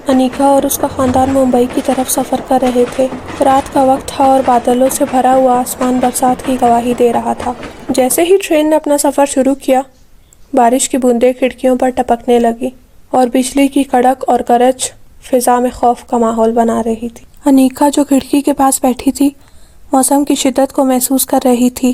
انیکا اور اس کا خاندان ممبئی کی طرف سفر کر رہے تھے۔ رات کا وقت تھا اور بادلوں سے بھرا ہوا آسمان برسات کی گواہی دے رہا تھا۔ جیسے ہی ٹرین نے اپنا سفر شروع کیا، بارش کی بوندیں کھڑکیوں پر ٹپکنے لگی اور بجلی کی کڑک اور گرج فضا میں خوف کا ماحول بنا رہی تھی۔ انیکا جو کھڑکی کے پاس بیٹھی تھی، موسم کی شدت کو محسوس کر رہی تھی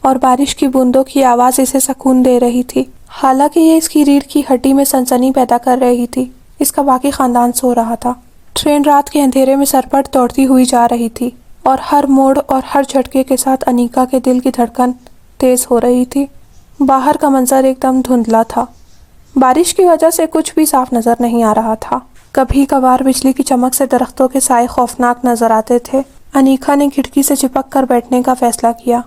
اور بارش کی بوندوں کی آواز اسے سکون دے رہی تھی۔ حالانکہ یہ اس کی ریڑھ کی ہڈی میں سنسنی پیدا کر رہی تھی، اس کا باقی خاندان سو رہا تھا۔ ٹرین رات کے اندھیرے میں سرپٹ دوڑتی ہوئی جا رہی تھی اور ہر موڑ اور ہر جھٹکے کے ساتھ انیکا کے دل کی دھڑکن تیز ہو رہی تھی۔ باہر کا منظر ایک دم دھندلا تھا، بارش کی وجہ سے کچھ بھی صاف نظر نہیں آ رہا تھا۔ کبھی کبھار بجلی کی چمک سے درختوں کے سائے خوفناک نظر آتے تھے۔ انیکا نے کھڑکی سے چپک کر بیٹھنے کا فیصلہ کیا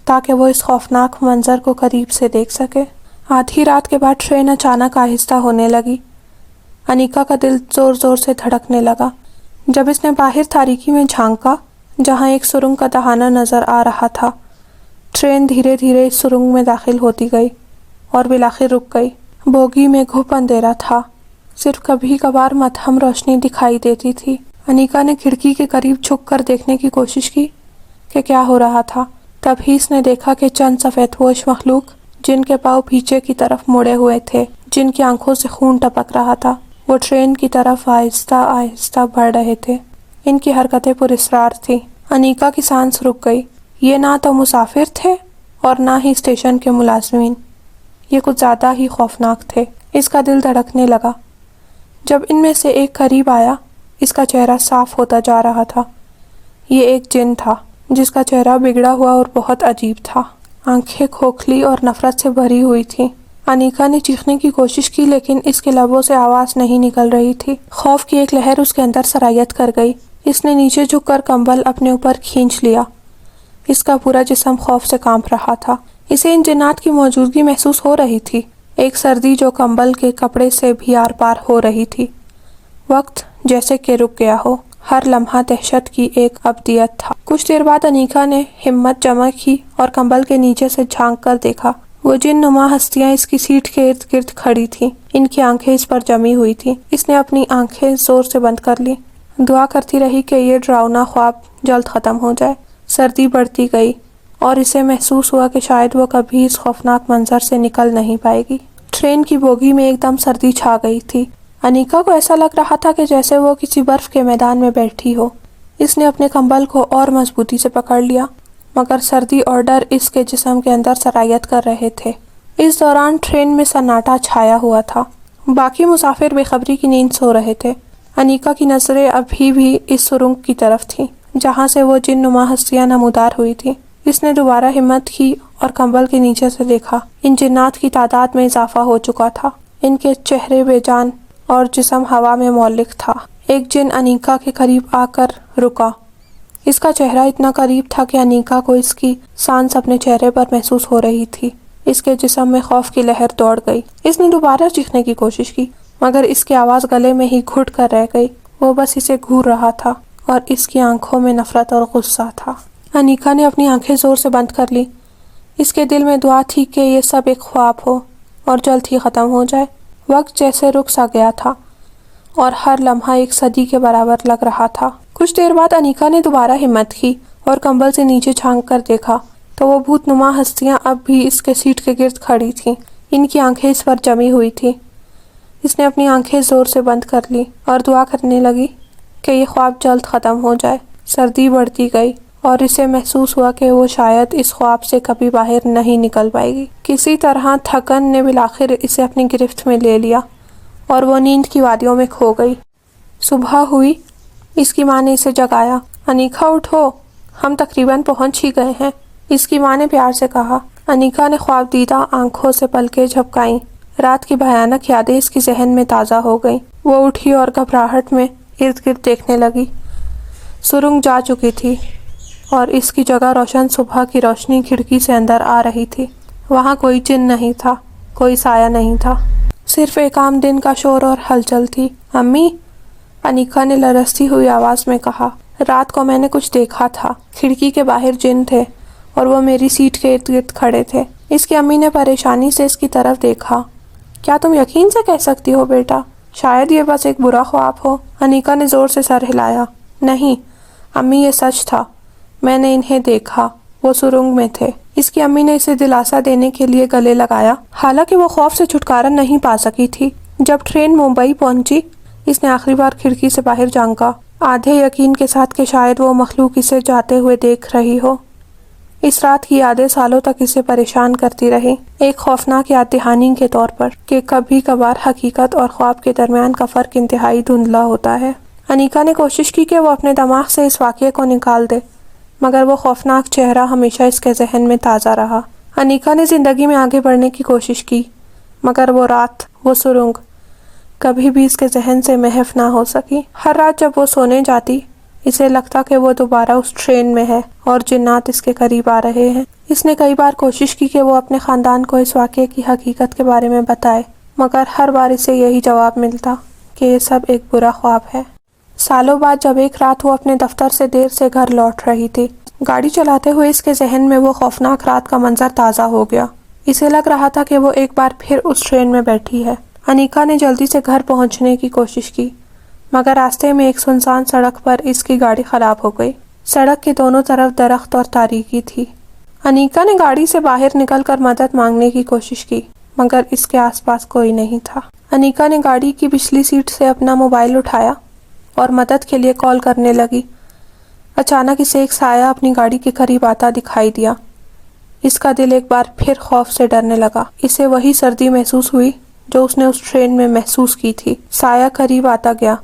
تاکہ وہ اس خوفناک منظر کو قریب سے دیکھ سکے۔ آدھی رات کے بعد ٹرین اچانک آہستہ ہونے لگی۔ انیکا کا دل زور زور سے دھڑکنے لگا۔ جب اس نے باہر تاریکی میں جھانکا جہاں ایک سرنگ کا دہانہ نظر آ رہا تھا، ٹرین دھیرے دھیرے اس سرنگ میں داخل ہوتی گئی اور بالآخر رک گئی۔ بوگی میں گھپ اندھیرا تھا، صرف کبھی کبھار مدھم روشنی دکھائی دیتی تھی۔ انیکا نے کھڑکی کے قریب جھک کر دیکھنے کی کوشش کی کہ کیا ہو رہا تھا۔ تبھی اس نے دیکھا کہ چند سفید پوش مخلوق جن کے پاؤں پیچھے کی طرف مڑے ہوئے تھے، جن کی آنکھوں سے خون ٹپک رہا تھا، وہ ٹرین کی طرف آہستہ آہستہ بڑھ رہے تھے۔ ان کی حرکتیں پراسرار تھیں۔ انیکا کی سانس رک گئی۔ یہ نہ تو مسافر تھے اور نہ ہی اسٹیشن کے ملازمین، یہ کچھ زیادہ ہی خوفناک تھے۔ اس کا دل دھڑکنے لگا۔ جب ان میں سے ایک قریب آیا، اس کا چہرہ صاف ہوتا جا رہا تھا۔ یہ ایک جن تھا جس کا چہرہ بگڑا ہوا اور بہت عجیب تھا۔ آنکھیں کھوکھلی اور نفرت سے بھری ہوئی تھیں۔ انیکا نے چیخنے کی کوشش کی لیکن اس کے لبوں سے آواز نہیں نکل رہی تھی۔ خوف کی ایک لہر اس کے اندر سرایت کر گئی۔ اس نے نیچے جھک کر کمبل اپنے اوپر کھینچ لیا۔ اس کا پورا جسم خوف سے کانپ رہا تھا۔ اسے ان جنات کی موجودگی محسوس ہو رہی تھی، ایک سردی جو کمبل کے کپڑے سے بھی آر پار ہو رہی تھی۔ وقت جیسے کہ رک گیا ہو، ہر لمحہ دہشت کی ایک ابدیت تھا۔ کچھ دیر بعد انیکا نے ہمت جمع کی اور کمبل کے نیچے سے جھانک کر دیکھا۔ وہ جن نما ہستیاں اس کی سیٹ کے ارد گرد کھڑی تھیں، ان کی آنکھیں اس پر جمی ہوئی تھیں۔ اس نے اپنی آنکھیں زور سے بند کر لی، دعا کرتی رہی کہ یہ ڈراؤنا خواب جلد ختم ہو جائے۔ سردی بڑھتی گئی اور اسے محسوس ہوا کہ شاید وہ کبھی اس خوفناک منظر سے نکل نہیں پائے گی۔ ٹرین کی بوگی میں ایک دم سردی چھا گئی تھی۔ انیکا کو ایسا لگ رہا تھا کہ جیسے وہ کسی برف کے میدان میں بیٹھی ہو۔ اس نے اپنے کمبل کو اور مضبوطی سے پکڑ لیا، مگر سردی اور ڈر اس کے جسم کے اندر سرایت کر رہے تھے۔ اس دوران ٹرین میں سناٹا چھایا ہوا تھا۔ باقی مسافر بے خبری کی نیند سو رہے تھے۔ انیکا کی نظریں ابھی بھی اس سرنگ کی طرف تھیں جہاں سے وہ جن نما ہستیاں نمودار ہوئی تھیں۔ اس نے دوبارہ ہمت کی اور کمبل کے نیچے سے دیکھا۔ ان جنات کی تعداد میں اضافہ ہو چکا تھا۔ ان کے چہرے بے جان اور جسم ہوا میں معلق تھا۔ ایک جن انیکا کے قریب آ کر رکا۔ اس کا چہرہ اتنا قریب تھا کہ انیکا کو اس کی سانس اپنے چہرے پر محسوس ہو رہی تھی۔ اس کے جسم میں خوف کی لہر دوڑ گئی۔ اس نے دوبارہ چیخنے کی کوشش کی مگر اس کی آواز گلے میں ہی گھٹ کر رہ گئی۔ وہ بس اسے گھور رہا تھا اور اس کی آنکھوں میں نفرت اور غصہ تھا۔ انیکا نے اپنی آنکھیں زور سے بند کر لی۔ اس کے دل میں دعا تھی کہ یہ سب ایک خواب ہو اور جلد ہی ختم ہو جائے۔ وقت جیسے رک سا گیا تھا اور ہر لمحہ ایک صدی کے برابر لگ رہا تھا۔ کچھ دیر بعد انیکا نے دوبارہ ہمت کی اور کمبل سے نیچے جھانک کر دیکھا تو وہ بھوت نما ہستیاں اب بھی اس کے سیٹ کے گرد کھڑی تھیں۔ ان کی آنکھیں اس پر جمی ہوئی تھیں۔ اس نے اپنی آنکھیں زور سے بند کر لی اور دعا کرنے لگی کہ یہ خواب جلد ختم ہو جائے۔ سردی بڑھتی گئی اور اسے محسوس ہوا کہ وہ شاید اس خواب سے کبھی باہر نہیں نکل پائے گی۔ کسی طرح تھکن نے بالآخر اسے اپنی گرفت میں لے لیا اور وہ نیند کی وادیوں میں کھو گئی۔ صبح ہوئی۔ اس کی ماں نے اسے جگایا۔ انیکا اٹھو، ہم تقریباً پہنچ ہی گئے ہیں، اس کی ماں نے پیار سے کہا۔ انیکا نے خواب دیدہ آنکھوں سے پلکیں جھپکائیں۔ رات کی بھیانک یادیں اس کی ذہن میں تازہ ہو گئیں۔ وہ اٹھی اور گھبراہٹ میں ارد گرد دیکھنے لگی۔ سرنگ جا چکی تھی اور اس کی جگہ روشن صبح کی روشنی کھڑکی سے اندر آ رہی تھی۔ وہاں کوئی جن نہیں تھا، کوئی سایہ نہیں تھا، صرف ایک عام دن کا شور اور ہلچل تھی۔ امی، انیکا نے لرزتی ہوئی آواز میں کہا، رات کو میں نے کچھ دیکھا تھا۔ کھڑکی کے باہر جن تھے اور وہ میری سیٹ کے ارد گرد کھڑے تھے۔ اس کی امی نے پریشانی سے اس کی طرف دیکھا۔ کیا تم یقین سے کہہ سکتی ہو بیٹا؟ شاید یہ بس ایک برا خواب ہو۔ انیکا نے زور سے سر ہلایا۔ نہیں امی، یہ سچ تھا، میں نے انہیں دیکھا، وہ سرنگ میں تھے۔ اس کی امی نے اسے دلاسا دینے کے لیے گلے لگایا، حالانکہ وہ خوف سے چھٹکارا نہیں پا سکی تھی۔ جب ٹرین ممبئی پہنچی، اس نے آخری بار کھڑکی سے باہر جھانکا، آدھے یقین کے ساتھ کہ شاید وہ مخلوق اسے جاتے ہوئے دیکھ رہی ہو۔ اس رات کی یادیں سالوں تک اسے پریشان کرتی رہی، ایک خوفناک یاد دہانی کے طور پر کہ کبھی کبھار حقیقت اور خواب کے درمیان کا فرق انتہائی دھندلا ہوتا ہے۔ انیکا نے کوشش کی کہ وہ اپنے دماغ سے اس واقعے کو نکال دے، مگر وہ خوفناک چہرہ ہمیشہ اس کے ذہن میں تازہ رہا۔ انیکا نے زندگی میں آگے بڑھنے کی کوشش کی، مگر وہ رات، وہ سرنگ کبھی بھی اس کے ذہن سے محو نہ ہو سکی۔ ہر رات جب وہ سونے جاتی، اسے لگتا کہ وہ دوبارہ اس ٹرین میں ہے اور جنات اس کے قریب آ رہے ہیں۔ اس نے کئی بار کوشش کی کہ وہ اپنے خاندان کو اس واقعے کی حقیقت کے بارے میں بتائے، مگر ہر بار اسے یہی جواب ملتا کہ یہ سب ایک برا خواب ہے۔ سالوں بعد جب ایک رات وہ اپنے دفتر سے دیر سے گھر لوٹ رہی تھی، گاڑی چلاتے ہوئے اس کے ذہن میں وہ خوفناک رات کا منظر تازہ ہو گیا۔ اسے لگ رہا تھا کہ وہ ایک بار پھر اس ٹرین میں بیٹھی ہے۔ انیکا نے جلدی سے گھر پہنچنے کی کوشش کی، مگر راستے میں ایک سنسان سڑک پر اس کی گاڑی خراب ہو گئی۔ سڑک کے دونوں طرف درخت اور تاریکی تھی۔ انیکا نے گاڑی سے باہر نکل کر مدد مانگنے کی کوشش کی، مگر اس کے آس پاس کوئی نہیں تھا۔ انیکا نے گاڑی کی پچھلی سیٹ سے اپنا موبائل اٹھایا اور مدد کے لیے کال کرنے لگی۔ اچانک اسے ایک سایہ اپنی گاڑی کے قریب آتا دکھائی دیا۔ اس کا دل ایک بار پھر خوف سے ڈرنے لگا۔ اسے وہی سردی محسوس ہوئی جو اس نے اس ٹرین میں محسوس کی تھی۔ سایہ قریب آتا گیا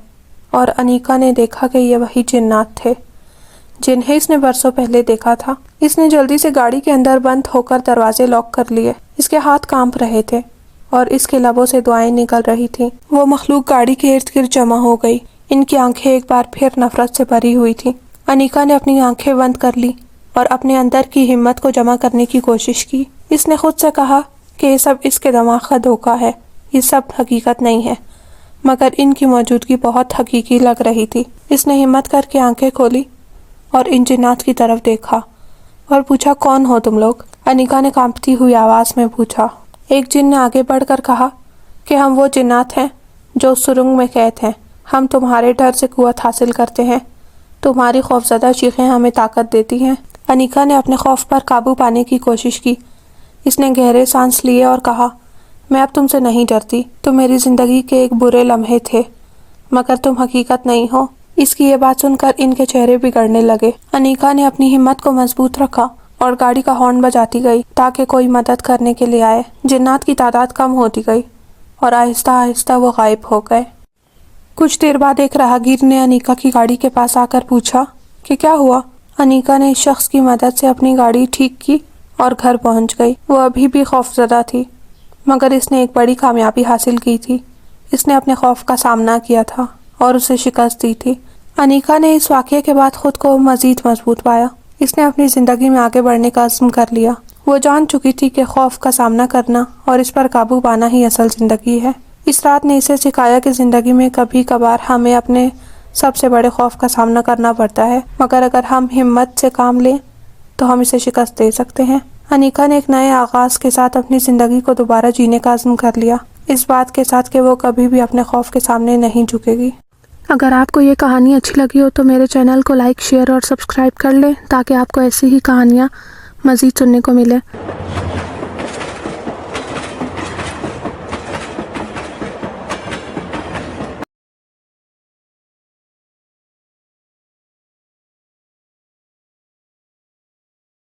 اور انیکا نے دیکھا کہ یہ وہی جنات تھے جنہیں اس نے برسوں پہلے دیکھا تھا۔ اس نے جلدی سے گاڑی کے اندر بند ہو کر دروازے لاک کر لیے۔ اس کے ہاتھ کانپ رہے تھے اور اس کے لبوں سے دعائیں نکل رہی تھیں۔ وہ مخلوق گاڑی کے ارد گرد جمع ہو گئی۔ ان کی آنکھیں ایک بار پھر نفرت سے بھری ہوئی تھیں۔ انیکا نے اپنی آنکھیں بند کر لی اور اپنے اندر کی ہمت کو جمع کرنے کی کوشش کی۔ اس نے خود سے کہا کہ یہ سب اس کے دماغ کا دھوکہ ہے، یہ سب حقیقت نہیں ہے، مگر ان کی موجودگی بہت حقیقی لگ رہی تھی۔ اس نے ہمت کر کے آنکھیں کھولی اور ان جنات کی طرف دیکھا اور پوچھا، کون ہو تم لوگ؟ انیکا نے کانپتی ہوئی آواز میں پوچھا۔ ایک جن نے آگے بڑھ کر کہا کہ ہم وہ جنات ہیں جو اس سرنگ میں قید ہیں۔ ہم تمہارے ڈر سے قوت حاصل کرتے ہیں، تمہاری خوفزدہ چیخیں ہمیں طاقت دیتی ہیں۔ انیکا نے اپنے خوف پر قابو پانے کی کوشش کی۔ اس نے گہرے سانس لیے اور کہا، میں اب تم سے نہیں ڈرتی، تم میری زندگی کے ایک برے لمحے تھے، مگر تم حقیقت نہیں ہو۔ اس کی یہ بات سن کر ان کے چہرے بگڑنے لگے۔ انیکا نے اپنی ہمت کو مضبوط رکھا اور گاڑی کا ہارن بجاتی گئی تاکہ کوئی مدد کرنے کے لیے آئے۔ جنات کی تعداد کم ہوتی گئی اور آہستہ آہستہ وہ غائب ہو گئے۔ کچھ دیر بعد ایک راہگیر نے انیکا کی گاڑی کے پاس آ کر پوچھا کہ کیا ہوا؟ انیکا نے اس شخص کی مدد سے اپنی گاڑی ٹھیک کی اور گھر پہنچ گئی۔ وہ ابھی بھی خوفزدہ تھی، مگر اس نے ایک بڑی کامیابی حاصل کی تھی۔ اس نے اپنے خوف کا سامنا کیا تھا اور اسے شکست دی تھی۔ انیکا نے اس واقعے کے بعد خود کو مزید مضبوط پایا۔ اس نے اپنی زندگی میں آگے بڑھنے کا عزم کر لیا۔ وہ جان چکی تھی کہ خوف کا سامنا کرنا اور اس پر قابو پانا ہی اصل زندگی ہے۔ اس رات نے اسے سکھایا کہ زندگی میں کبھی کبھار ہمیں اپنے سب سے بڑے خوف کا سامنا کرنا پڑتا ہے، مگر اگر ہم ہمت سے کام لیں تو ہم اسے شکست دے سکتے ہیں۔ انیکا نے ایک نئے آغاز کے ساتھ اپنی زندگی کو دوبارہ جینے کا عزم کر لیا، اس بات کے ساتھ کہ وہ کبھی بھی اپنے خوف کے سامنے نہیں جھکے گی۔ اگر آپ کو یہ کہانی اچھی لگی ہو تو میرے چینل کو لائک، شیئر اور سبسکرائب کر لیں تاکہ آپ کو ایسی ہی کہانیاں مزید سننے کو ملے۔